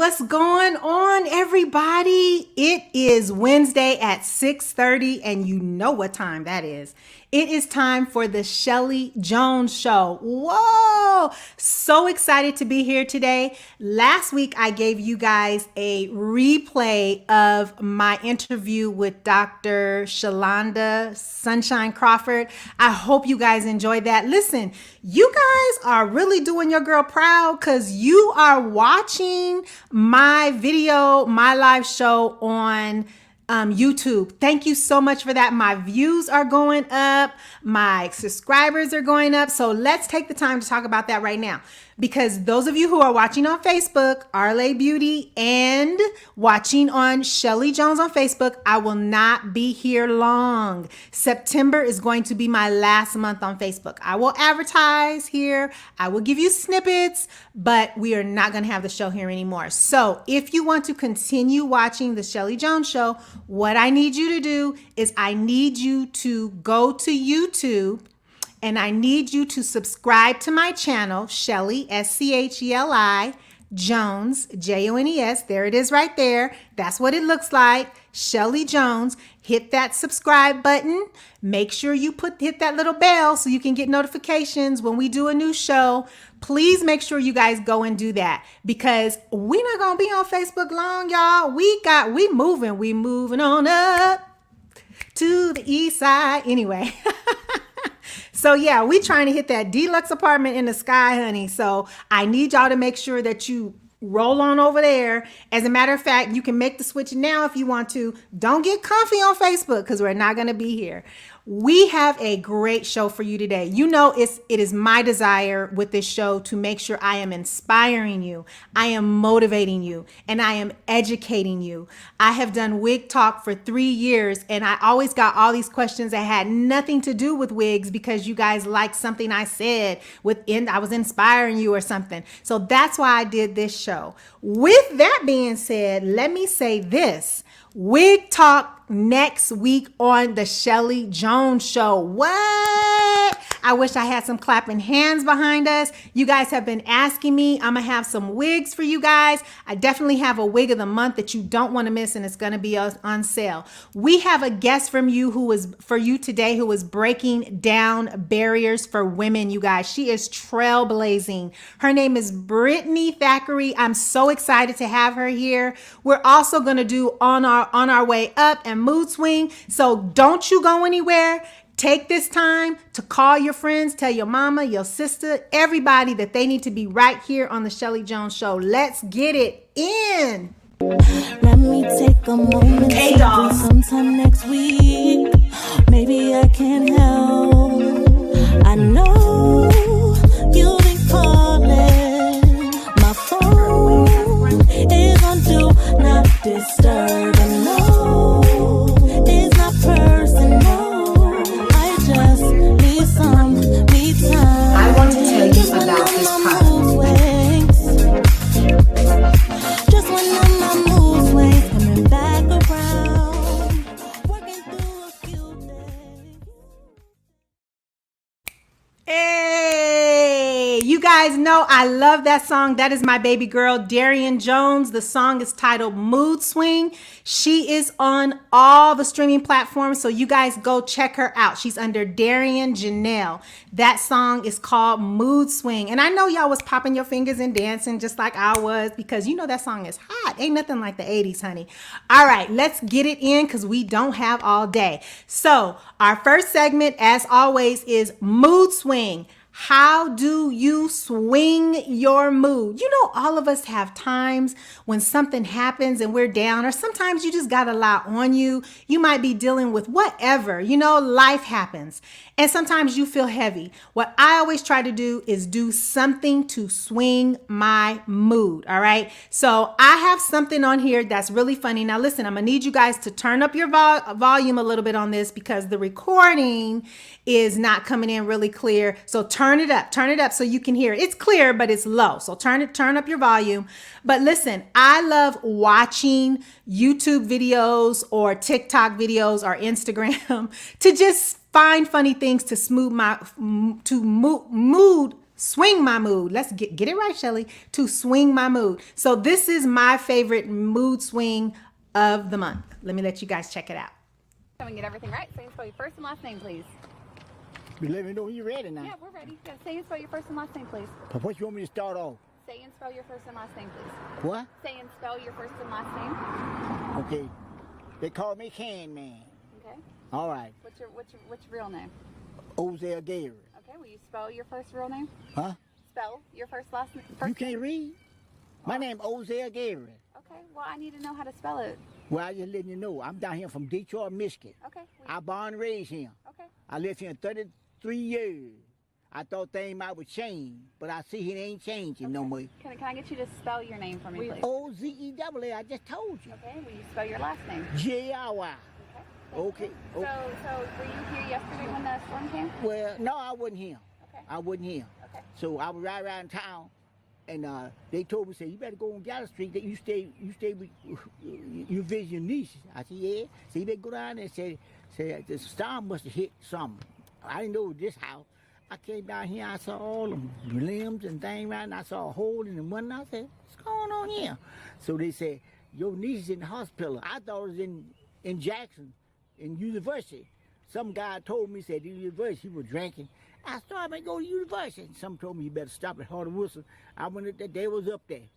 What's going on, everybody? It is Wednesday at 6:30, and you know what time that is. It is time for the Scheli Jones Show. Whoa! So excited to be here today. Last week, I gave you guys a replay of my interview with Dr. Shalonda Sunshine Crawford. I hope you guys enjoyed that. Listen, you guys are really doing your girl proud because you are watching my video, my live show on YouTube. Thank you so much for that. My views are going up. My subscribers are going up. So let's take the time to talk about that right now. Because those of you who are watching on Facebook, Arlay Beauty, and watching on Scheli Jones on Facebook, I will not be here long. September is going to be my last month on Facebook. I will advertise here. I will give you snippets, but we are not going to have the show here anymore. So if you want to continue watching the Scheli Jones Show, what I need you to do is I need you to go to YouTube. And I need you to subscribe to my channel, Scheli, S-C-H-E-L-I, Jones, J-O-N-E-S. There it is right there. That's what it looks like. Scheli Jones. Hit that subscribe button. Make sure you hit that little bell so you can get notifications when we do a new show. Please make sure you guys go and do that because we're not going to be on Facebook long, y'all. We moving on up to the east side. Anyway. So yeah, we trying to hit that deluxe apartment in the sky, honey. So I need y'all to make sure that you roll on over there. As a matter of fact, you can make the switch now if you want to. Don't get comfy on Facebook because we're not going to be here. We have a great show for you today. You know, it is my desire with this show to make sure I am inspiring you, I am motivating you, and I am educating you. I have done wig talk for 3 years, and I always got all these questions that had nothing to do with wigs because you guys liked something I said I was inspiring you or something. So that's why I did this show. With that being said, let me say this. Wig talk next week on the Scheli Jones Show. What? I wish I had some clapping hands behind us. You guys have been asking me. I'm going to have some wigs for you guys. I definitely have a wig of the month that you don't want to miss, and it's going to be on sale. We have a guest for you today who is breaking down barriers for women, you guys. She is trailblazing. Her name is Brittany Thackery. I'm so excited to have her here. We're also going to do on our way up and mood swing. So don't you go anywhere. Take this time to call your friends, tell your mama, your sister, everybody that they need to be right here on the Scheli Jones Show. Let's get it in. Let me take a moment. Hey, dolls. Sometime next week, maybe I can help. I know you've been calling. My phone is on do not disturb. And no, it's not personal. I want to tell you about this product. Just when my mood swings, coming back around, working through a few days. Hey, you guys know I love that song. That is my baby girl, Darian Jones. The song is titled Mood Swing. She is on all the streaming platforms, so you guys go check her out. She's under Darian Janelle. That song is called Mood Swing. And I know y'all was popping your fingers and dancing just like I was because you know that song is hot. Ain't nothing like the 80s, honey. All right, let's get it in because we don't have all day. So our first segment, as always, is Mood Swing. How do you swing your mood? You know, all of us have times when something happens and we're down, or sometimes you just got a lot on you. You might be dealing with whatever, you know, life happens. And sometimes you feel heavy. What I always try to do is do something to swing my mood. All right. So I have something on here that's really funny. Now, listen, I'm going to need you guys to turn up your volume a little bit on this because the recording is not coming in really clear. So turn it up so you can hear it. It's clear, but it's low. So turn up your volume. But listen, I love watching YouTube videos or TikTok videos or Instagram to just find funny things to smooth my mood Swing my mood. Let's get it right, Scheli. To swing my mood. So this is my favorite mood swing of the month. Let me let you guys check it out. Come and get everything right. Say and spell your first and last name, please. You let me know when you're ready now. Yeah, we're ready. Yeah, say and spell your first and last name, please. But what you want me to start off? Say and spell your first and last name, please. What? Say and spell your first and last name. Okay. They call me Can Man. Okay. All right. What's your real name? Ozell Gary. Okay. Will you spell your first real name? Huh? Spell your first last name. You can't read? My name Ozell Gary. Okay. Well, I need to know how to spell it. Well, I just letting you know. I'm down here from Detroit, Michigan. Okay. I born and raised here. Okay. I lived here 33 years. I thought things might would change, but I see it ain't changing no more. Can I get you to spell your name for me, please? Ozell, I just told you. Okay. Will you spell your last name? J-R-Y. Okay. Okay. So were you here yesterday when the storm came? Well, no, I wasn't here. Okay. I wasn't here. Okay. So I was right around town, and they told me, say, you better go on Gallup Street. That you stay with, you visit your niece. I said, yeah. So you better go down there and say the storm must have hit something. I didn't know this house. I came down here, I saw all them limbs and things right, and I saw a hole in the one. I said, what's going on here? So they said, your niece is in the hospital. I thought it was in Jackson, in university. Some guy told me, said, the university, he was drinking. I started to go to university. Some told me you better stop at Harder Wilson. I went up there, they was up there.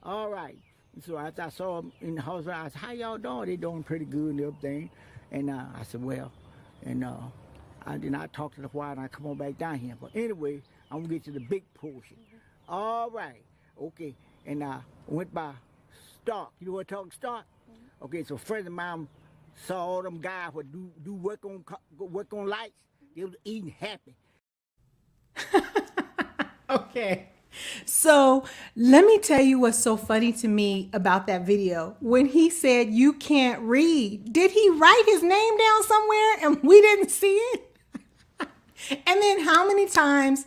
All right. And so after I saw them in the hospital, I said, how y'all doing? They doing pretty good and everything. And I said, well, and I talked to the while and I come on back down here. But anyway, I'm gonna get to the big portion. All right. Okay. And I went by Stark. You know what talking Stark? Okay, so a friend of mine saw all them guys who do work on lights. They was eating happy. Okay. So let me tell you what's so funny to me about that video. When he said you can't read, did he write his name down somewhere and we didn't see it? And then how many times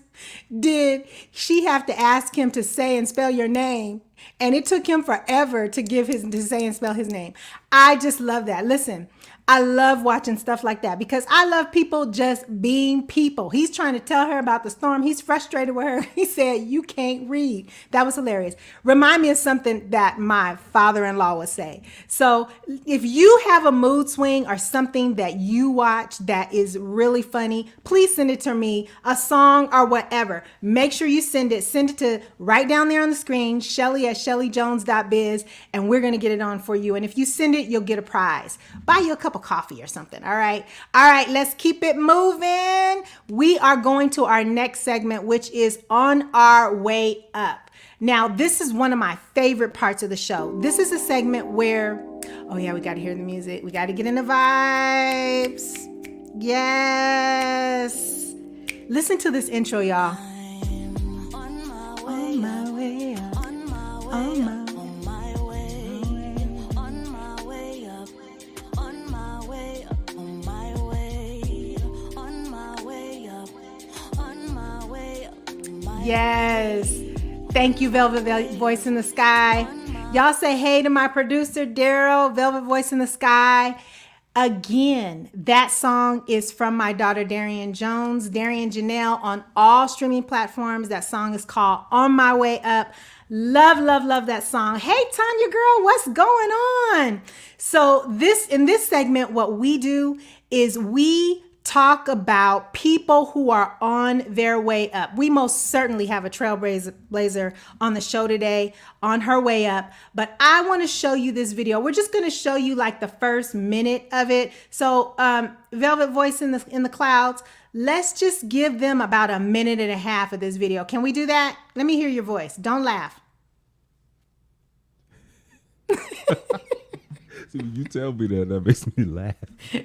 did she have to ask him to say and spell your name? And it took him forever to say and spell his name. I just love that. Listen, I love watching stuff like that because I love people just being people. He's trying to tell her about the storm. He's frustrated with her. He said, you can't read. That was hilarious. Remind me of something that my father-in-law would say. So if you have a mood swing or something that you watch that is really funny, please send it to me, a song or whatever. Make sure you send it. Send it to right down there on the screen, Scheli at SheliJones.biz, and we're going to get it on for you. And if you send it, you'll get a prize. Buy you a cup of coffee or something. All right, let's keep it moving. We are going to our next segment, which is On Our Way Up. Now, this is one of my favorite parts of the show. This is a segment where, oh yeah, we got to hear the music. We got to get in the vibes. Yes. Listen to this intro, y'all. On my way, On my way up. on my way, On my on my way, on my way up, on my way up, on my way, on my way up, on my way up, on my Yes. Thank you, Velvet Voice in the Sky. Y'all say hey to my producer, Daryl, Velvet Voice in the Sky. Again, that song is from my daughter, Darian Jones, Darian Janelle, on all streaming platforms. That song is called On My Way Up. Love, love, love that song. Hey, Tanya girl, what's going on? So in this segment, what we do is we talk about people who are on their way up. We most certainly have a trailblazer on the show today on her way up, but I want to show you this video. We're just going to show you like the first minute of it. So Velvet Voice in the clouds, let's just give them about a minute and a half of this video. Can we do that? Let me hear your voice. Don't laugh. See, when you tell me that makes me laugh.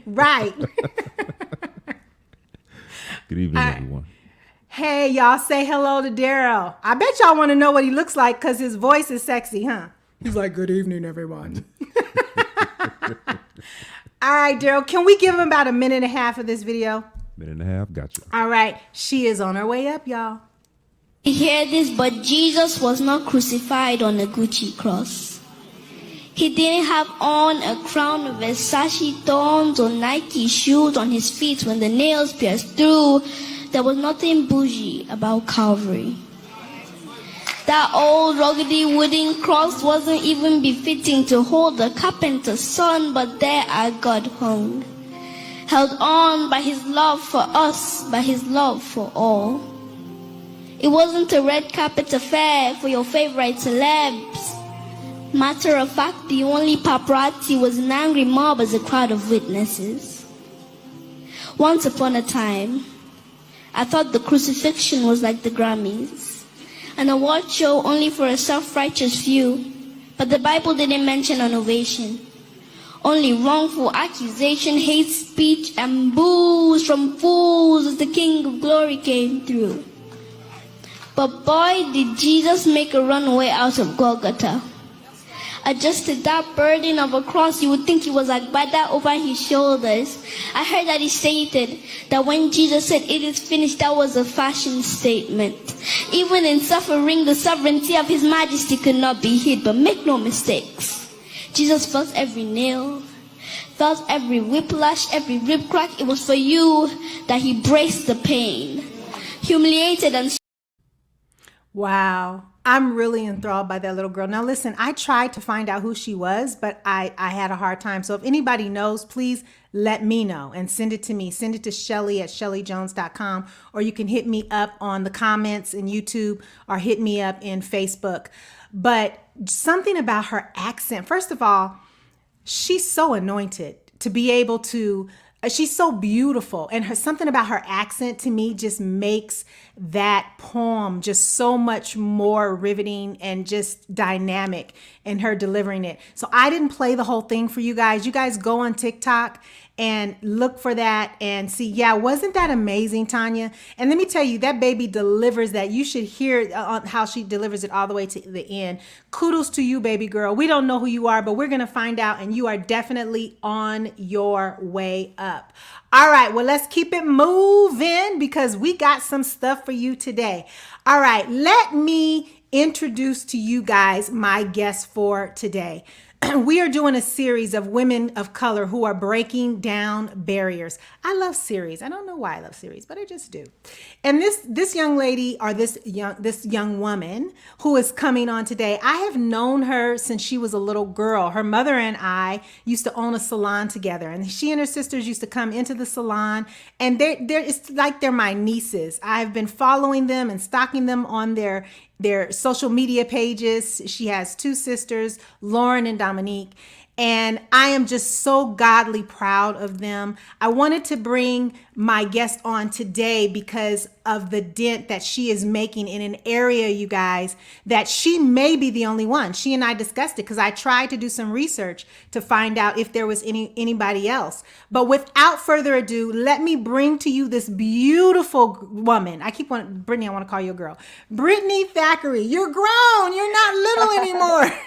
Right. Good evening, everyone. Hey, y'all say hello to Daryl. I bet y'all want to know what he looks like because his voice is sexy, huh? He's like, good evening, everyone. All right, Daryl, can we give him about a minute and a half of this video? Minute and a half, gotcha. All right, she is on her way up, y'all. Hear this, but Jesus was not crucified on a Gucci cross. He didn't have on a crown of Versace thorns or Nike shoes on his feet when the nails pierced through. There was nothing bougie about Calvary. That old ruggedy wooden cross wasn't even befitting to hold the carpenter's son, but there our God hung, held on by his love for us, by his love for all. It wasn't a red carpet affair for your favorite celebs. Matter of fact, the only paparazzi was an angry mob as a crowd of witnesses. Once upon a time, I thought the crucifixion was like the Grammys, an award show only for a self-righteous few. But the Bible didn't mention an ovation. Only wrongful accusation, hate speech, and boos from fools as the King of Glory came through. But boy, did Jesus make a runaway out of Golgotha. Adjusted that burden of a cross, you would think he was like Bada over his shoulders. I heard that he stated that when Jesus said it is finished, that was a fashion statement. Even in suffering, the sovereignty of his majesty could not be hid. But make no mistakes, Jesus felt every nail, felt every whiplash, every rib crack. It was for you that he braced the pain, humiliated and... Wow. I'm really enthralled by that little girl. Now, listen, I tried to find out who she was, but I had a hard time. So if anybody knows, please let me know and send it to me. Send it to Scheli at SheliJones.com, or you can hit me up on the comments in YouTube or hit me up in Facebook. But something about her accent, first of all, she's so anointed to be able to, she's so beautiful, and something about her accent to me just makes that poem just so much more riveting and just dynamic in her delivering it. So I didn't play the whole thing for you guys. You guys go on TikTok and look for that and see. Yeah, wasn't that amazing, Tanya? And let me tell you, that baby delivers that. You should hear how she delivers it all the way to the end. Kudos to you, baby girl. We don't know who you are, but we're going to find out, and you are definitely on your way up. All right, well, let's keep it moving because we got some stuff for you today. All right, let me introduce to you guys my guest for today. We are doing a series of women of color who are breaking down barriers. I love series. I don't know why I love series, but I just do. And this young lady, or this young woman who is coming on today, I have known her since she was a little girl. Her mother and I used to own a salon together, and she and her sisters used to come into the salon, and it's like they're my nieces. I've been following them and stalking them on their social media pages. She has two sisters, Lauren and Dominique, and I am just so godly proud of them. I wanted to bring my guest on today because of the dent that she is making in an area, you guys, that she may be the only one. She and I discussed it because I tried to do some research to find out if there was anybody else. But without further ado, let me bring to you this beautiful woman. Brittany, I want to call you a girl. Brittany Thackery. You're grown. You're not little anymore.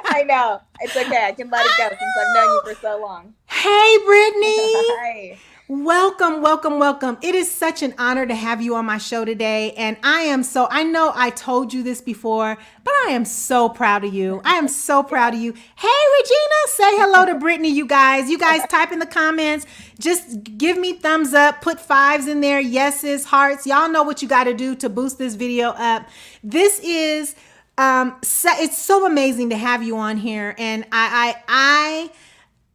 I know. It's okay. I can let it go since I've known you for so long. Hey, Brittany. Hi. Welcome, welcome, welcome. It is such an honor to have you on my show today. And I know I told you this before, but I am so proud of you. I am so proud of you. Hey, Regina, say hello to Brittany, you guys. You guys type in the comments. Just give me thumbs up, put fives in there, yeses, hearts. Y'all know what you got to do to boost this video up. This is, it's so amazing to have you on here. And I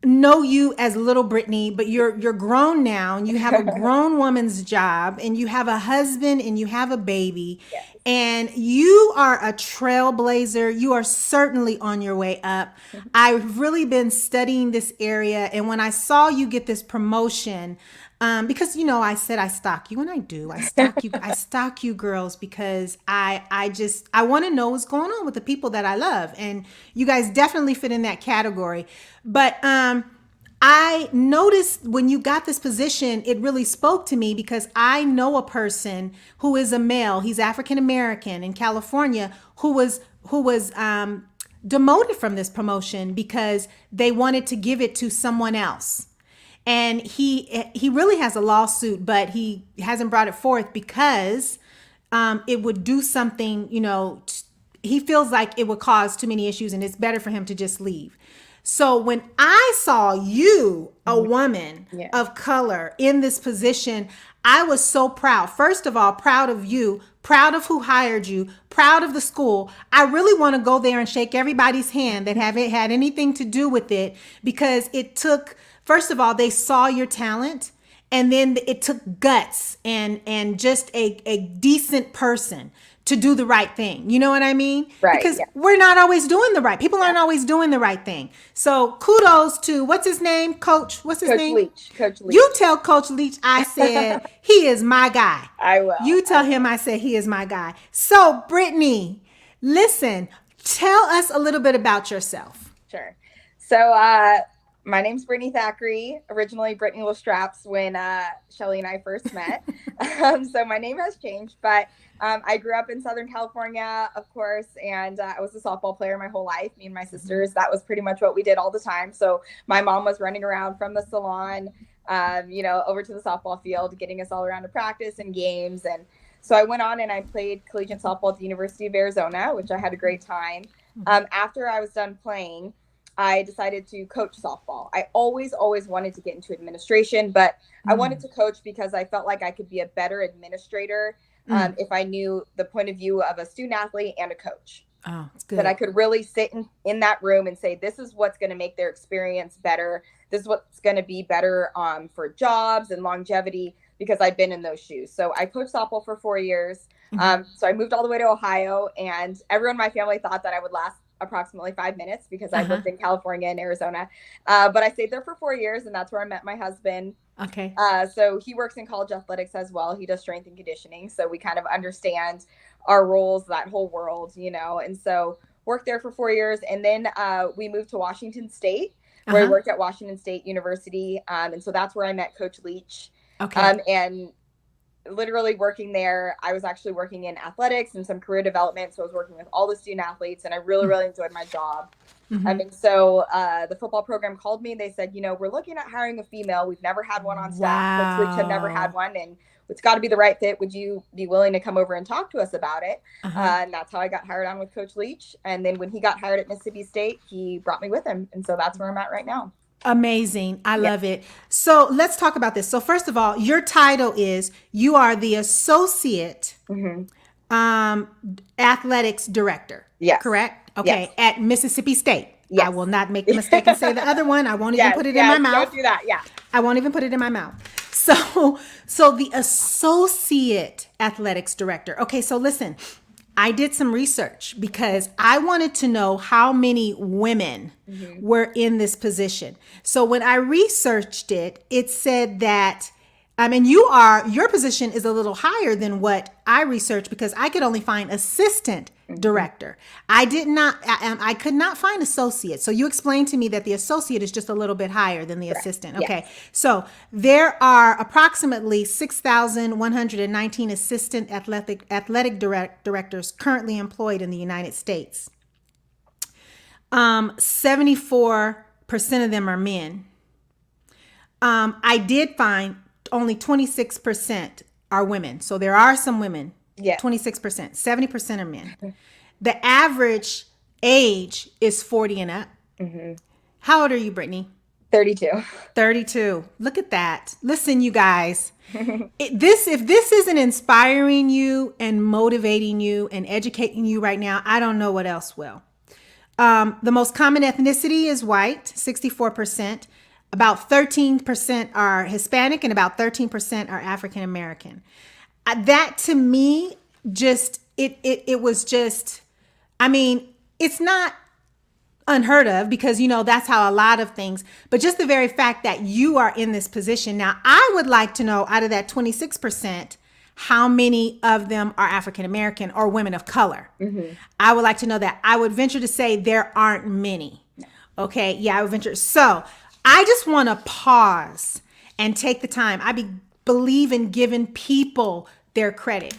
know you as little Brittany, but you're grown now, and you have a grown woman's job, and you have a husband, and you have a baby. Yes. And you are a trailblazer. You are certainly on your way up. I've really been studying this area, and when I saw you get this promotion, because I said I stalk you, and I do. I stalk you. I stalk you girls because I want to know what's going on with the people that I love, and you guys definitely fit in that category. But I noticed when you got this position, it really spoke to me because I know a person who is a male. He's African American in California who was demoted from this promotion because they wanted to give it to someone else. And he really has a lawsuit, but he hasn't brought it forth because it would do something, he feels like it would cause too many issues, and it's better for him to just leave. So when I saw you, a woman Yeah. of color, in this position, I was so proud. First of all, proud of you, proud of who hired you, proud of the school. I really want to go there and shake everybody's hand that haven't had anything to do with it, because it took, first of all, they saw your talent, and then it took guts and just a decent person to do the right thing. You know what I mean? Right, Because yeah. we're not always doing the right. People aren't always doing the right thing. So kudos to, what's his name? Coach, what's his Coach name? Leach. Coach Leach. You tell Coach Leach I said he is my guy. I will. You tell him I said he is my guy. So Brittany, listen, tell us a little bit about yourself. Sure. So my name's Brittany Thackery. Originally Brittany Straps when Scheli and I first met. So my name has changed, but I grew up in Southern California, of course, and I was a softball player my whole life. Me and my sisters, that was pretty much what we did all the time. So my mom was running around from the salon, over to the softball field, getting us all around to practice and games. And so I went on and I played collegiate softball at the University of Arizona, which I had a great time. After I was done playing, I decided to coach softball. I always wanted to get into administration, but I wanted to coach because I felt like I could be a better administrator if I knew the point of view of a student athlete and a coach. Oh, it's good. That I could really sit in that room and say, this is what's going to make their experience better. This is what's going to be better for jobs and longevity, because I've been in those shoes. So I coached softball for 4 years. So I moved all the way to Ohio, and everyone in my family thought that I would last approximately 5 minutes because I lived in California and Arizona. But I stayed there for 4 years, and that's where I met my husband. Okay. So he works in college athletics as well. He does strength and conditioning. So we kind of understand our roles, that whole world, and so worked there for 4 years. And then we moved to Washington State, where I worked at Washington State University. And so that's where I met Coach Leach. Okay. And literally working there, I was actually working in athletics and some career development. So I was working with all the student athletes, and I really enjoyed my job. And so the football program called me. They said, we're looking at hiring a female. We've never had one on staff. Coach Leach had never had one, and it's got to be the right fit. Would you be willing to come over and talk to us about it? And that's how I got hired on with Coach Leach. And then when he got hired at Mississippi State, he brought me with him. And so that's where I'm at right now. Amazing. I love it. So let's talk about this. So first of all, your title is, you are the associate athletics director. Yes. Correct? Okay. Yes. At Mississippi State. Yes. I will not make the mistake and say the other one. I won't even put it in my mouth. Don't do that. Yeah. I won't even put it in my mouth. So the associate athletics director. Okay. So listen, I did some research because I wanted to know how many women were in this position. So when I researched it, it said that, and your position is a little higher than what I researched, because I could only find assistant director. I could not find associate. So you explained to me that the associate is just a little bit higher than the assistant. Okay. Yes. So there are approximately 6,119 assistant athletic directors currently employed in the United States. 74% of them are men. I did find only 26% are women. So there are some women. Yeah. 26%. 70% are men. The average age is 40 and up. How old are you, Brittany? 32. 32. Look at that. Listen, you guys. If this isn't inspiring you and motivating you and educating you right now, I don't know what else will. The most common ethnicity is white, 64%. About 13% are Hispanic, and about 13% are African American. That to me, it was just, I mean, it's not unheard of, because that's how a lot of things, but just the very fact that you are in this position. Now, I would like to know, out of that 26%, how many of them are African American or women of color. I would like to know that. I would venture to say there aren't many. Okay. Yeah, I would venture. So I just want to pause and take the time. I believe in giving people their credit,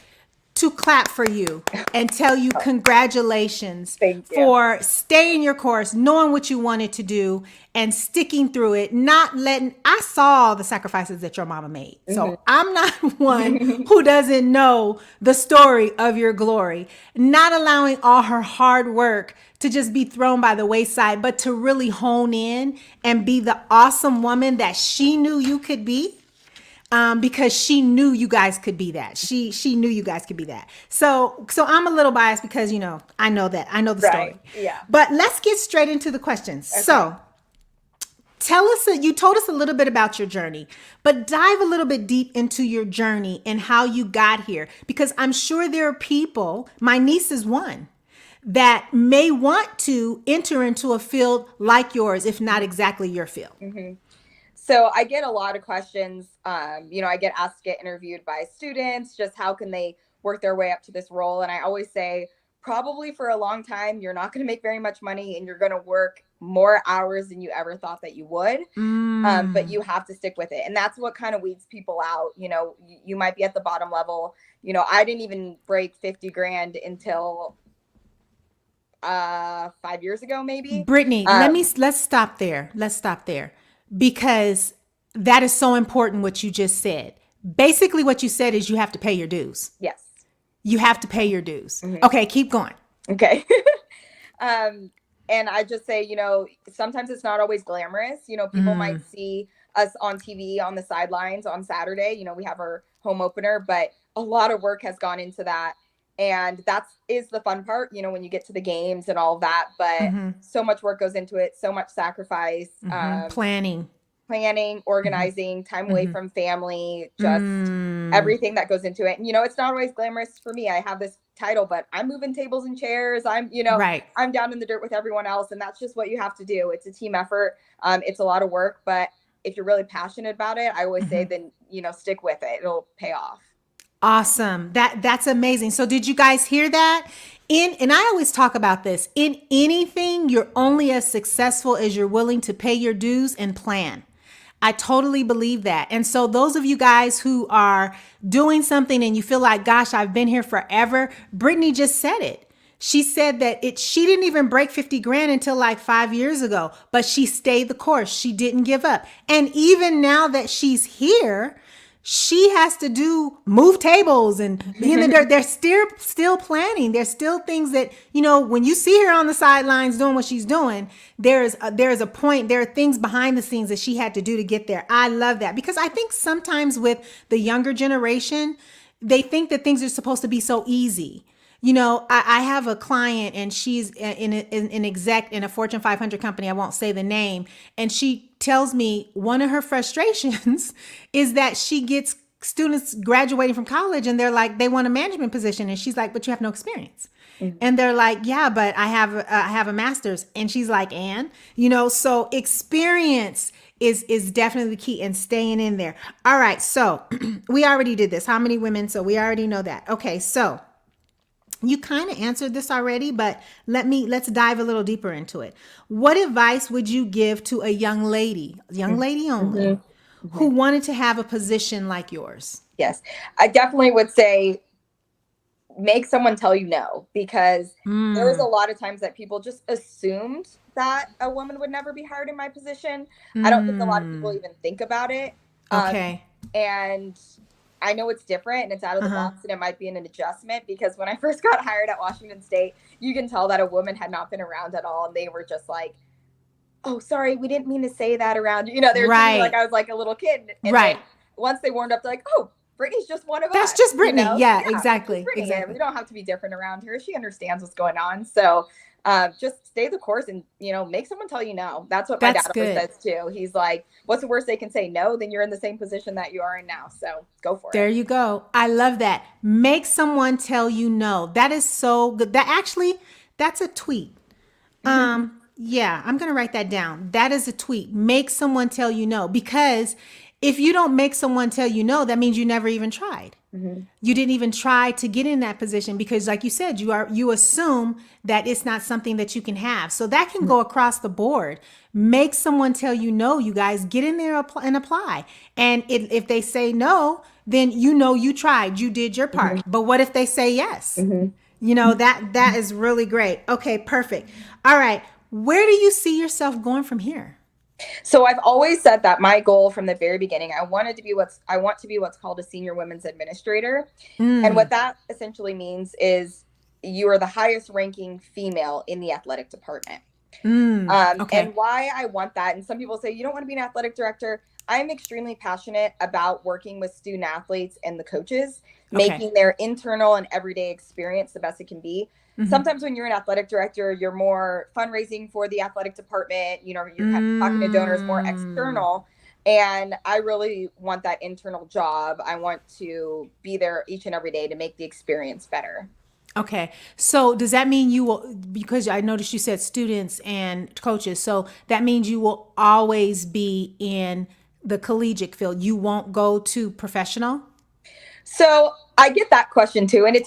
to clap for you and tell you congratulations for staying your course, knowing what you wanted to do, and sticking through it, I saw the sacrifices that your mama made. So I'm not one who doesn't know the story of your glory, not allowing all her hard work to just be thrown by the wayside, but to really hone in and be the awesome woman that she knew you could be. because she knew you guys could be that. She knew you guys could be that. So I'm a little biased because, you know, I know the story. Yeah. But let's get straight into the questions. Okay. So tell us, you told us a little bit about your journey, but dive a little bit deep into your journey and how you got here, because I'm sure there are people, my niece is one, that may want to enter into a field like yours, if not exactly your field. Mm-hmm. So I get a lot of questions. You know, I get asked to get interviewed by students, just how can they work their way up to this role? And I always say, probably for a long time, you're not going to make very much money and you're going to work more hours than you ever thought that you would. But you have to stick with it. And that's what kind of weeds people out. You know, you might be at the bottom level. You know, I didn't even break 50 grand until 5 years ago, maybe. Brittany, let's stop there. Let's stop there, because that is so important what you just said. Basically what you said is you have to pay your dues. Yes. You have to pay your dues. Mm-hmm. Okay, keep going. Okay. And I just say, you know, sometimes it's not always glamorous. You know, people might see us on TV on the sidelines on Saturday. You know, we have our home opener, but a lot of work has gone into that. And that is the fun part, you know, when you get to the games and all of that. But so much work goes into it, so much sacrifice. Planning, organizing, time away from family, just everything that goes into it. And, you know, it's not always glamorous for me. I have this title, but I'm moving tables and chairs. I'm, you know, I'm down in the dirt with everyone else. And that's just what you have to do. It's a team effort. It's a lot of work, but if you're really passionate about it, I always say, then, you know, stick with it. It'll pay off. Awesome. That's amazing. So did you guys hear that? And I always talk about this. In anything, you're only as successful as you're willing to pay your dues and plan. I totally believe that. And so those of you guys who are doing something and you feel like, gosh, I've been here forever. Brittany just said it. She said that she didn't even break 50 grand until like 5 years ago, but she stayed the course. She didn't give up. And even now that she's here, she has to move tables and be in the dirt. They're still planning. There's still things that, you know, when you see her on the sidelines doing what she's doing, there's a point, there are things behind the scenes that she had to do to get there. I love that, because I think sometimes with the younger generation, they think that things are supposed to be so easy. You know, I have a client and she's an exec in a Fortune 500 company. I won't say the name. And she tells me one of her frustrations is that she gets students graduating from college and they're like, they want a management position. And she's like, but you have no experience. And they're like, yeah, but I have a master's. And she's like, and, you know, so experience is definitely the key, and staying in there. All right. So we already did this. How many women? So we already know that. Okay. So you kind of answered this already, but let's dive a little deeper into it. What advice would you give to a young lady only, who wanted to have a position like yours? Yes, I definitely would say make someone tell you no, because there was a lot of times that people just assumed that a woman would never be hired in my position. I don't think a lot of people even think about it. Okay. And I know it's different and it's out of the box and it might be an adjustment, because when I first got hired at Washington State, you can tell that a woman had not been around at all. And they were just like, oh, sorry, we didn't mean to say that around you. You know, they were treating me like I was like a little kid. And then once they warmed up, they're like, oh, Brittany's just one of us. That's just Brittany. You know? Yeah, exactly. We don't have to be different around here. She understands what's going on. So just stay the course and, you know, make someone tell you no. That's what my dad always says too. He's like, what's the worst they can say? No, then you're in the same position that you are in now. So go for it. There you go. I love that. Make someone tell you no. That is so good. That's a tweet. Yeah, I'm going to write that down. That is a tweet. Make someone tell you no, because if you don't make someone tell you no, that means you never even tried. You didn't even try to get in that position, because like you said, you assume that it's not something that you can have. So that can go across the board. Make someone tell you no, you guys. Get in there and apply. And if they say no, then you know you tried, you did your part. But what if they say yes? You know, that is really great. Okay, perfect. All right. Where do you see yourself going from here? So I've always said that my goal from the very beginning, I want to be what's called a senior women's administrator. And what that essentially means is you are the highest ranking female in the athletic department. And why I want that, and some people say, you don't want to be an athletic director. I'm extremely passionate about working with student athletes and the coaches, Okay. making their internal and everyday experience the best it can be. Sometimes when you're an athletic director, you're more fundraising for the athletic department, you're kind of talking to donors, more external. And I really want that internal job. I want to be there each and every day to make the experience better. Okay. So does that mean you will, because I noticed you said students and coaches, so that means you will always be in the collegiate field. You won't go to professional? So I get that question too. And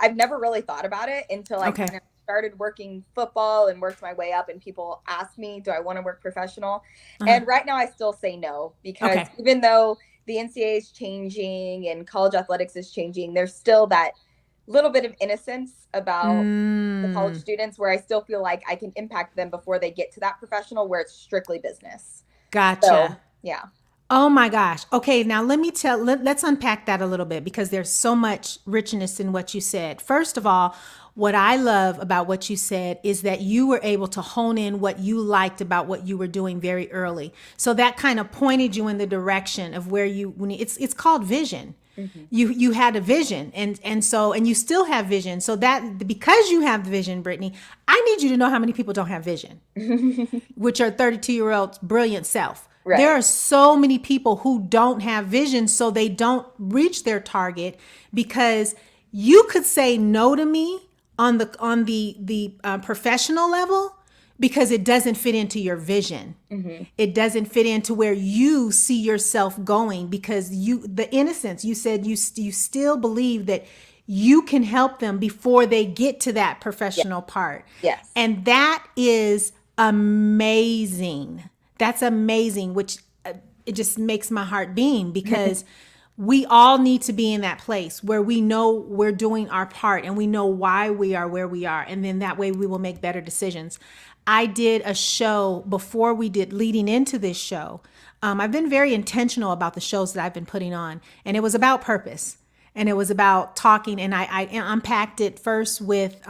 I've never really thought about it until I Okay. kind of started working football and worked my way up, and people ask me, do I want to work professional? And right now I still say no, because Okay. even though the NCAA is changing and college athletics is changing, there's still that little bit of innocence about the college students where I still feel like I can impact them before they get to that professional where it's strictly business. Gotcha. So, yeah. Oh my gosh. Okay, now let's unpack that a little bit, because there's so much richness in what you said. First of all, what I love about what you said is that you were able to hone in what you liked about what you were doing very early. So that kind of pointed you in the direction of where it's called vision. You had a vision, and you still have vision. So that, because you have the vision, Brittany, I need you to know how many people don't have vision, which are 32-year-olds brilliant self. Right. There are so many people who don't have vision, so they don't reach their target, because you could say no to me on the professional level because it doesn't fit into your vision. It doesn't fit into where you see yourself going, because the innocence, you said you still believe that you can help them before they get to that professional part. Yes. And that is amazing. That's amazing, which it just makes my heart beam, because we all need to be in that place where we know we're doing our part and we know why we are where we are. And then that way we will make better decisions. I did a show before leading into this show. I've been very intentional about the shows that I've been putting on, and it was about purpose, and it was about talking. And I unpacked it first with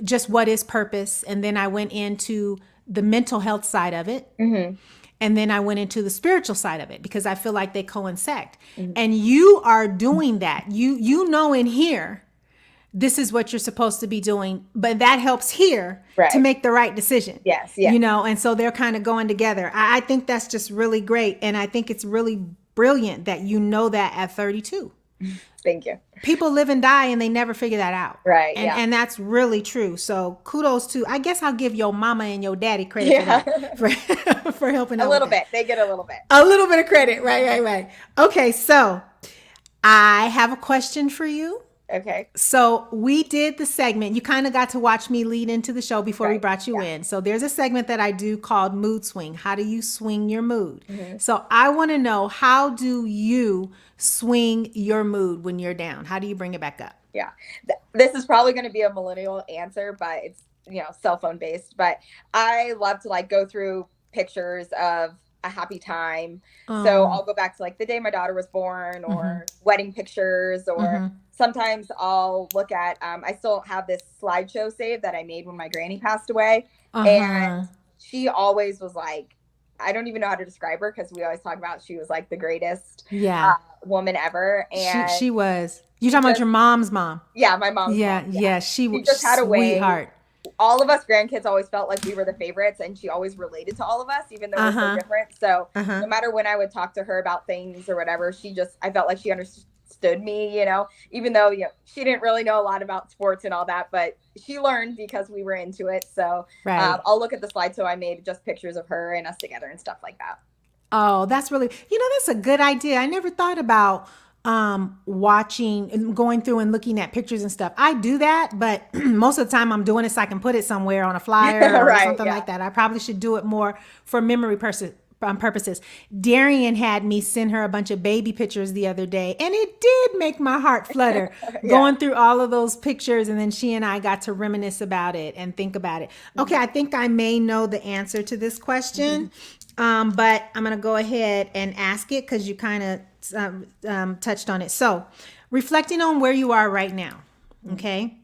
just what is purpose. And then I went into the mental health side of it. And then I went into the spiritual side of it, because I feel like they coincide. And you are doing that. You know in here, this is what you're supposed to be doing, but that helps here to make the right decision. Yes. Yeah. And so they're kind of going together. I think that's just really great. And I think it's really brilliant that you know that at 32. Thank you. People live and die and they never figure that out. Right. And that's really true. So kudos to, I guess I'll give your mama and your daddy credit for that, for helping out. A little bit. They get a little bit. A little bit of credit. Right. Okay. So I have a question for you. Okay. So we did the segment. You kind of got to watch me lead into the show before we brought you in. So there's a segment that I do called Mood Swing. How do you swing your mood? So I want to know, how do you swing your mood when you're down? How do you bring it back up? Yeah. This is probably going to be a millennial answer, but it's, cell phone based. But I love to go through pictures of a happy time. So I'll go back to the day my daughter was born, or wedding pictures, or sometimes I'll look at, I still have this slideshow saved that I made when my granny passed away. And she always was I don't even know how to describe her, because we always talk about she was the greatest woman ever. And she was. You're talking about your mom's mom? Yeah, my mom's mom. Yeah. She just had a way. Sweetheart. All of us grandkids always felt like we were the favorites, and she always related to all of us, even though we're so different. So no matter when I would talk to her about things or whatever, I felt like she understood me, even though, she didn't really know a lot about sports and all that, but she learned because we were into it. So I'll look at the slideshow I made, just pictures of her and us together and stuff like that. Oh, that's really, that's a good idea. I never thought about watching and going through and looking at pictures and stuff. I do that, but most of the time I'm doing it so I can put it somewhere on a flyer or something like that. I probably should do it more for memory purposes. Darian had me send her a bunch of baby pictures the other day, and it did make my heart flutter going through all of those pictures. And then she and I got to reminisce about it and think about it. Okay, I think I may know the answer to this question, but I'm going to go ahead and ask it because you kind of touched on it. So, reflecting on where you are right now, okay,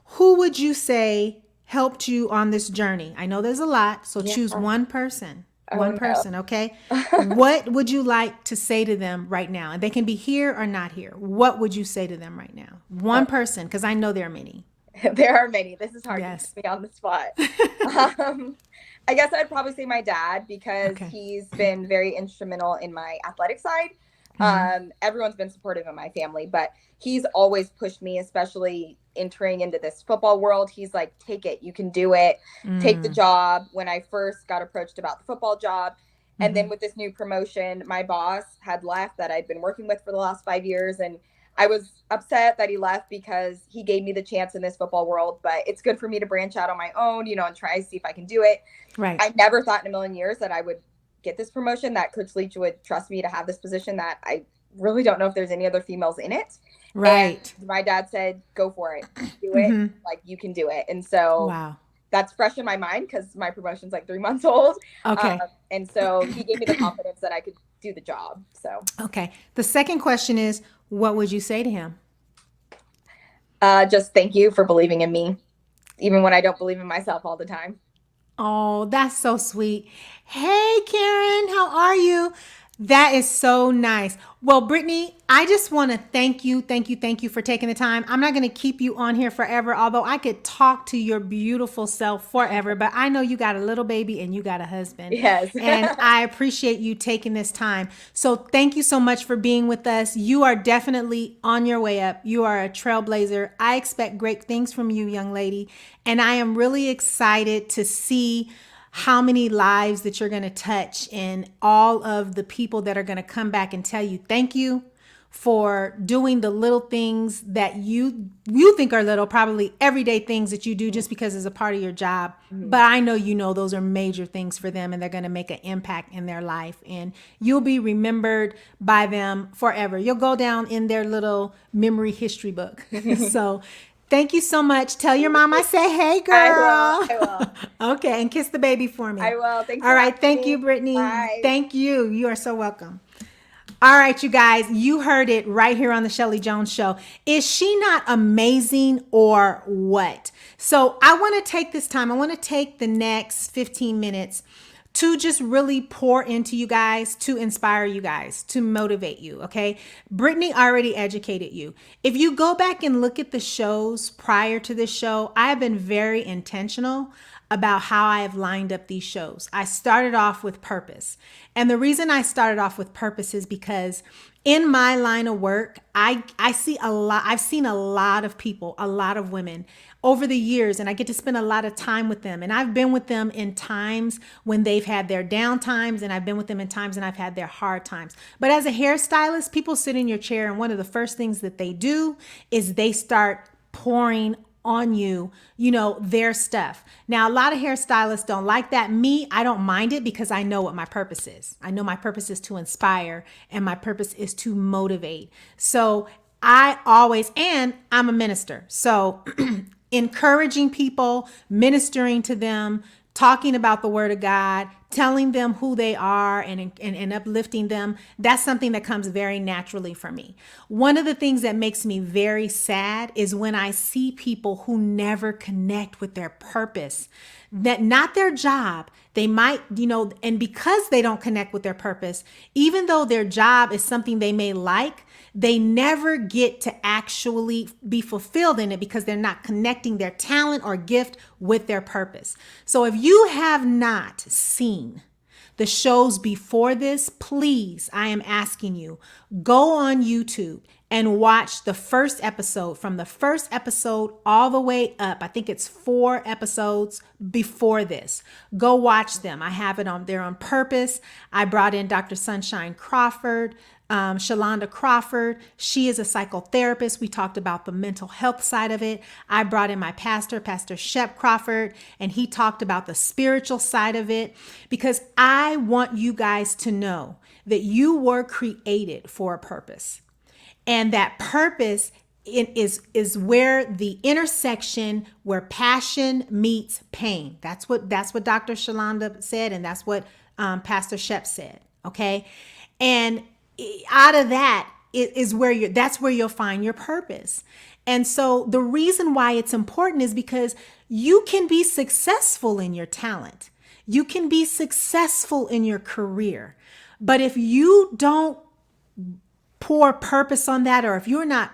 who would you say helped you on this journey? I know there's a lot, so choose one person. One no. person, okay? What would you like to say to them right now? And they can be here or not here. What would you say to them right now? One person, because I know there are many. There are many. This is hard Yes. to put me on the spot. I guess I'd probably say my dad, because Okay. he's been very instrumental in my athletic side. Everyone's been supportive in my family, but he's always pushed me, especially entering into this football world. He's like, take it, you can do it, take the job. When I first got approached about the football job, and then with this new promotion, my boss had left that I'd been working with for the last 5 years, and I was upset that he left because he gave me the chance in this football world. But it's good for me to branch out on my own, and try to see if I can do it. Right. I never thought in a million years that I would get this promotion, that Coach Leach would trust me to have this position, that I really don't know if there's any other females in it. Right. And my dad said, go for it, do it, like you can do it. And so Wow. that's fresh in my mind, because my promotion's like 3 months old. Okay. And so he gave me the confidence that I could do the job. So Okay. The second question is, what would you say to him? just thank you for believing in me, even when I don't believe in myself all the time. Oh, that's so sweet. Hey, Karen, how are you? That is so nice. Well, Brittany, I just want to thank you for taking the time. I'm not going to keep you on here forever, although I could talk to your beautiful self forever, but I know you got a little baby and you got a husband. Yes. And I appreciate you taking this time. So thank you so much for being with us. You are definitely on your way up. You are a trailblazer. I expect great things from you, young lady. And I am really excited to see how many lives that you're going to touch, and all of the people that are going to come back and tell you thank you for doing the little things that you think are little, probably everyday things that you do just because it's a part of your job. But I know those are major things for them, and they're going to make an impact in their life, and you'll be remembered by them forever. You'll go down in their little memory history book. So thank you so much. Tell your mom I say, hey, girl. I will. Okay, and kiss the baby for me. I will. Thanks. All for right. having Thank me. you, Brittany. Bye. Thank you. You are so welcome. All right, you guys, you heard it right here on the Scheli Jones Show. Is she not amazing or what? So I want to take this time. I want to take the next 15 minutes to just really pour into you guys, to inspire you guys, to motivate you, okay? Brittany already educated you. If you go back and look at the shows prior to this show, I have been very intentional about how I have lined up these shows. I started off with purpose. And the reason I started off with purpose is because in my line of work, I've seen a lot of people, a lot of women over the years, and I get to spend a lot of time with them. And I've been with them in times when they've had their down times, and I've been with them in times when I've had their hard times. But as a hairstylist, people sit in your chair, and one of the first things that they do is they start pouring on you, their stuff. Now, a lot of hairstylists don't like that. Me, I don't mind it because I know what my purpose is. I know my purpose is to inspire, and my purpose is to motivate. So I'm a minister. So encouraging people, ministering to them, talking about the word of God, telling them who they are, and uplifting them, that's something that comes very naturally for me. One of the things that makes me very sad is when I see people who never connect with their purpose, that not their job. They might, and because they don't connect with their purpose, even though their job is something they may like, they never get to actually be fulfilled in it because they're not connecting their talent or gift with their purpose. So if you have not seen the shows before this, please, I am asking you, go on YouTube and watch the first episode, from the first episode all the way up. I think it's 4 episodes before this. Go watch them. I have it on there on purpose. I brought in Dr. Sunshine Crawford, Shalonda Crawford. She is a psychotherapist. We talked about the mental health side of it. I brought in my pastor, Pastor Shep Crawford, and he talked about the spiritual side of it, because I want you guys to know that you were created for a purpose. And that purpose is where the intersection where passion meets pain. That's what Dr. Shalonda said, and that's what Pastor Shep said. Okay, and out of that is that's where you'll find your purpose. And so the reason why it's important is because you can be successful in your talent. You can be successful in your career. But if you don't pour purpose on that, or if you're not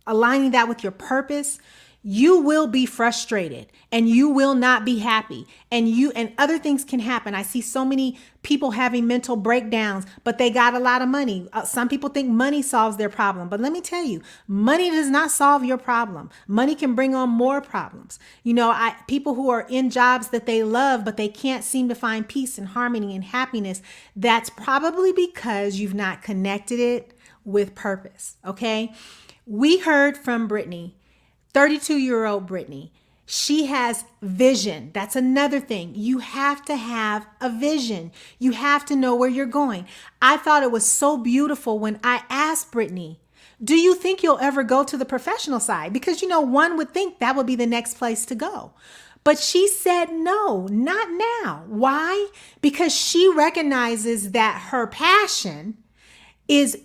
aligning that with your purpose, you will be frustrated and you will not be happy, and other things can happen. I see so many people having mental breakdowns, but they got a lot of money. Some people think money solves their problem, but let me tell you, money does not solve your problem. Money can bring on more problems. People who are in jobs that they love, but they can't seem to find peace and harmony and happiness. That's probably because you've not connected it with purpose. Okay. We heard from Brittany, 32-year-old Brittany. She has vision. That's another thing. You have to have a vision. You have to know where you're going. I thought it was so beautiful when I asked Brittany, do you think you'll ever go to the professional side? Because, one would think that would be the next place to go. But she said, no, not now. Why? Because she recognizes that her passion is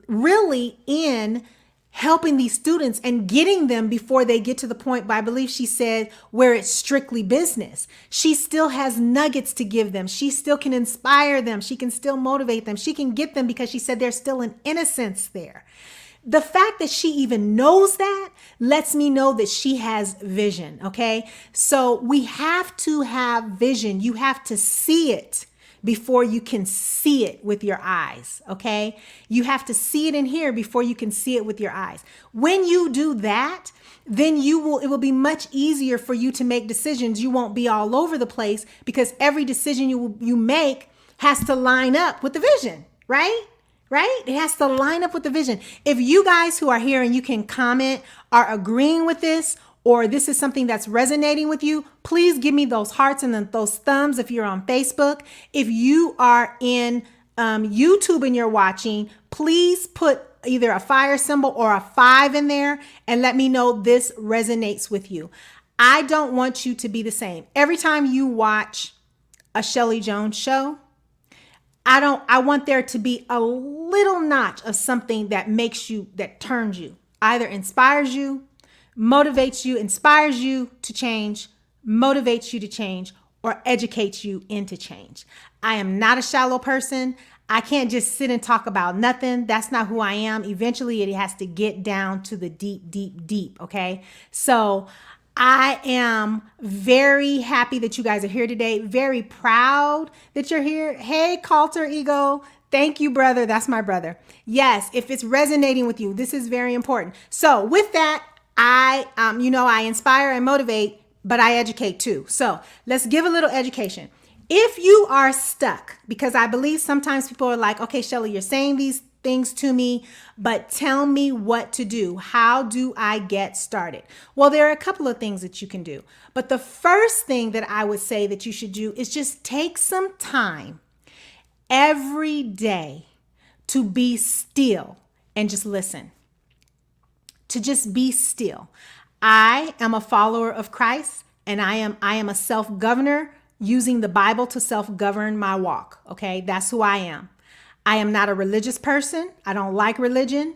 really in helping these students and getting them before they get to the point, I believe she said, where it's strictly business. She still has nuggets to give them. She still can inspire them. She can still motivate them. She can get them because she said there's still an innocence there. The fact that she even knows that lets me know that she has vision. Okay. So we have to have vision. You have to see it before you can see it with your eyes. Okay. You have to see it in here before you can see it with your eyes. When you do that, then it will be much easier for you to make decisions. You won't be all over the place because every decision you make has to line up with the vision, right? Right? It has to line up with the vision. If you guys who are here and you can comment are agreeing with this, or this is something that's resonating with you, please give me those hearts and then those thumbs if you're on Facebook. If you are in YouTube and you're watching, please put either a fire symbol or a 5 in there and let me know this resonates with you. I don't want you to be the same. Every time you watch a Scheli Jones show, I want there to be a little notch of something that that turns you, either inspires you, motivates you, inspires you to change, motivates you to change, or educates you into change. I am not a shallow person. I can't just sit and talk about nothing. That's not who I am. Eventually, it has to get down to the deep, deep, deep. Okay. So I am very happy that you guys are here today. Very proud that you're here. Hey, Calter Ego. Thank you, brother. That's my brother. Yes. If it's resonating with you, this is very important. So with that, I inspire and motivate, but I educate too. So let's give a little education. If you are stuck, because I believe sometimes people are like, okay, Scheli, you're saying these things to me, but tell me what to do. How do I get started? Well, there are a couple of things that you can do, but the first thing that I would say that you should do is just take some time every day to be still and just listen. To just be still. I am a follower of Christ, and I am a self-governor using the Bible to self-govern my walk. Okay, that's who I am. I am not a religious person. I don't like religion.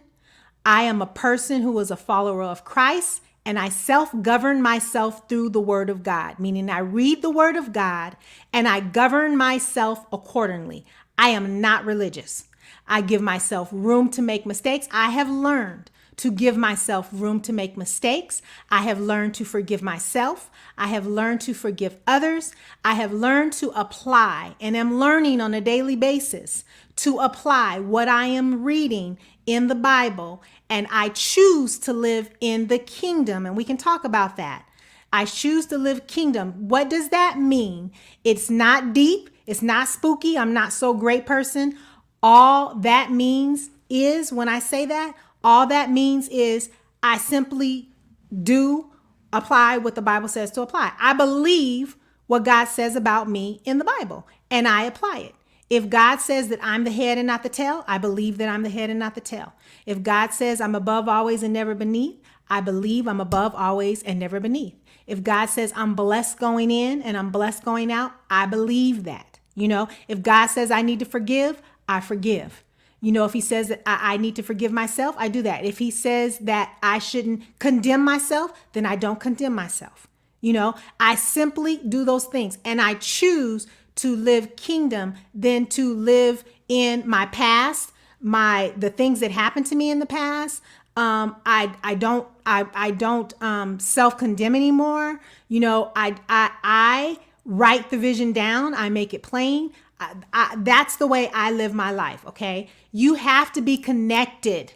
I am a person who is a follower of Christ, and I self-govern myself through the Word of God, meaning I read the Word of God and I govern myself accordingly. I am not religious. I give myself room to make mistakes. I have learned to give myself room to make mistakes. I have learned to forgive myself. I have learned to forgive others. I have learned to apply and am learning on a daily basis to apply what I am reading in the Bible. And I choose to live in the kingdom. And we can talk about that. I choose to live kingdom. What does that mean? It's not deep. It's not spooky. I'm not so great person. All that means is, when I say that, all that means is I simply do apply what the Bible says to apply. I believe what God says about me in the Bible, and I apply it. If God says that I'm the head and not the tail, I believe that I'm the head and not the tail. If God says I'm above always and never beneath, I believe I'm above always and never beneath. If God says I'm blessed going in and I'm blessed going out, I believe that. If God says I need to forgive, I forgive. If he says that I need to forgive myself, I do that. If he says that I shouldn't condemn myself, then I don't condemn myself. I simply do those things, and I choose to live kingdom than to live in my past, the things that happened to me in the past. I don't self-condemn anymore. I write the vision down. I make it plain. That's the way I live my life. Okay. You have to be connected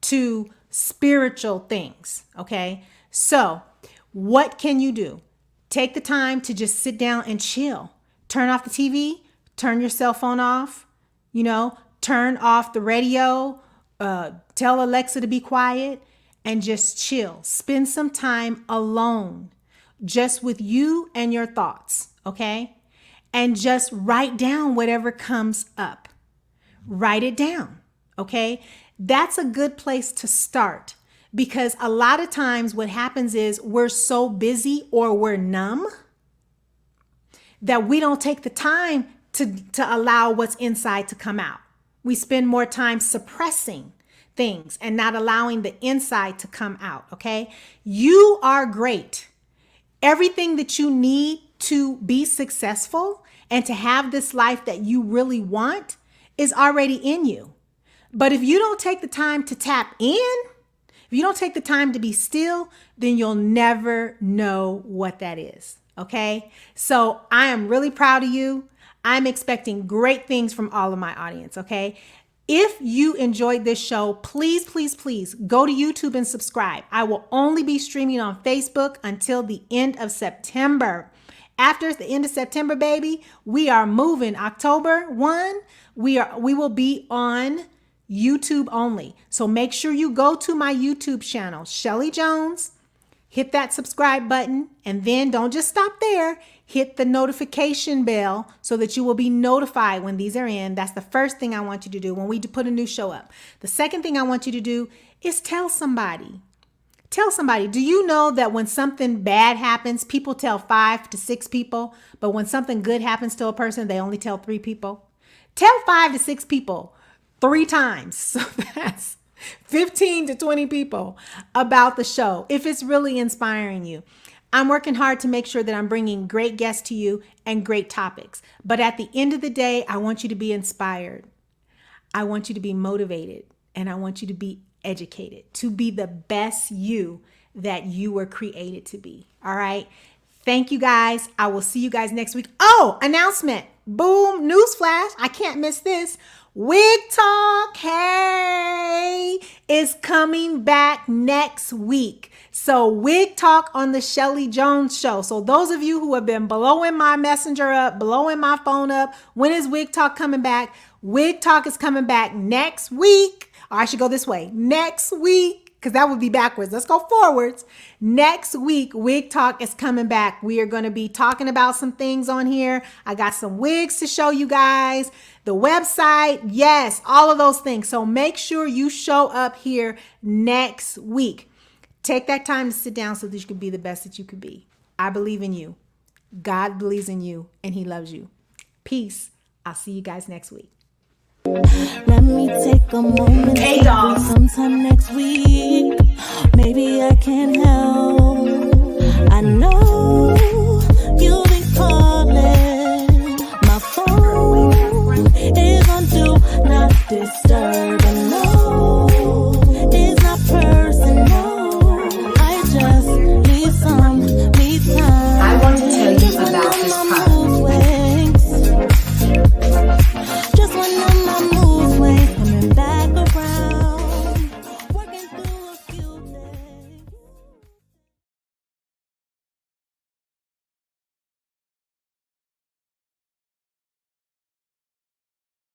to spiritual things. Okay. So what can you do? Take the time to just sit down and chill. Turn off the TV, turn your cell phone off, turn off the radio, tell Alexa to be quiet, and just chill. Spend some time alone, just with you and your thoughts, okay? And just write down whatever comes up. Write it down, okay? That's a good place to start, because a lot of times what happens is we're so busy or we're numb that we don't take the time to allow what's inside to come out. We spend more time suppressing things and not allowing the inside to come out, okay? You are great. Everything that you need to be successful and to have this life that you really want is already in you. But if you don't take the time to tap in, if you don't take the time to be still, then you'll never know what that is, okay? So I am really proud of you. I'm expecting great things from all of my audience, okay? If you enjoyed this show, please, please, please go to YouTube and subscribe. I will only be streaming on Facebook until the end of September. After the end of September, baby, we are moving. October 1, we will be on YouTube only. So make sure you go to my YouTube channel, Scheli Jones, hit that subscribe button, and then don't just stop there. Hit the notification bell so that you will be notified when these are in. That's the first thing I want you to do when we put a new show up. The second thing I want you to do is tell somebody. Tell somebody. Do you know that when something bad happens, people tell 5 to 6 people, but when something good happens to a person, they only tell 3 people? Tell 5 to 6 people 3 times. So that's 15 to 20 people about the show, if it's really inspiring you. I'm working hard to make sure that I'm bringing great guests to you and great topics. But at the end of the day, I want you to be inspired. I want you to be motivated, and I want you to be educated, to be the best you that you were created to be. All right. Thank you guys. I will see you guys next week. Oh, announcement. Boom. Newsflash. I can't miss this. Wig Talk, hey, is coming back next week. So Wig Talk on the Scheli Jones Show. So those of you who have been blowing my messenger up, blowing my phone up, when is Wig Talk coming back? Wig Talk is coming back next week. Or I should go this way. Next week, because that would be backwards. Let's go forwards. Next week, Wig Talk is coming back. We are going to be talking about some things on here. I got some wigs to show you guys. The website, yes, all of those things. So make sure you show up here next week. Take that time to sit down so that you can be the best that you could be. I believe in you. God believes in you, and he loves you. Peace. I'll see you guys next week. Let me take a moment. Hey, dog. Sometime next week. Maybe I can help. I know you'll be calling. My phone is on do not disturb.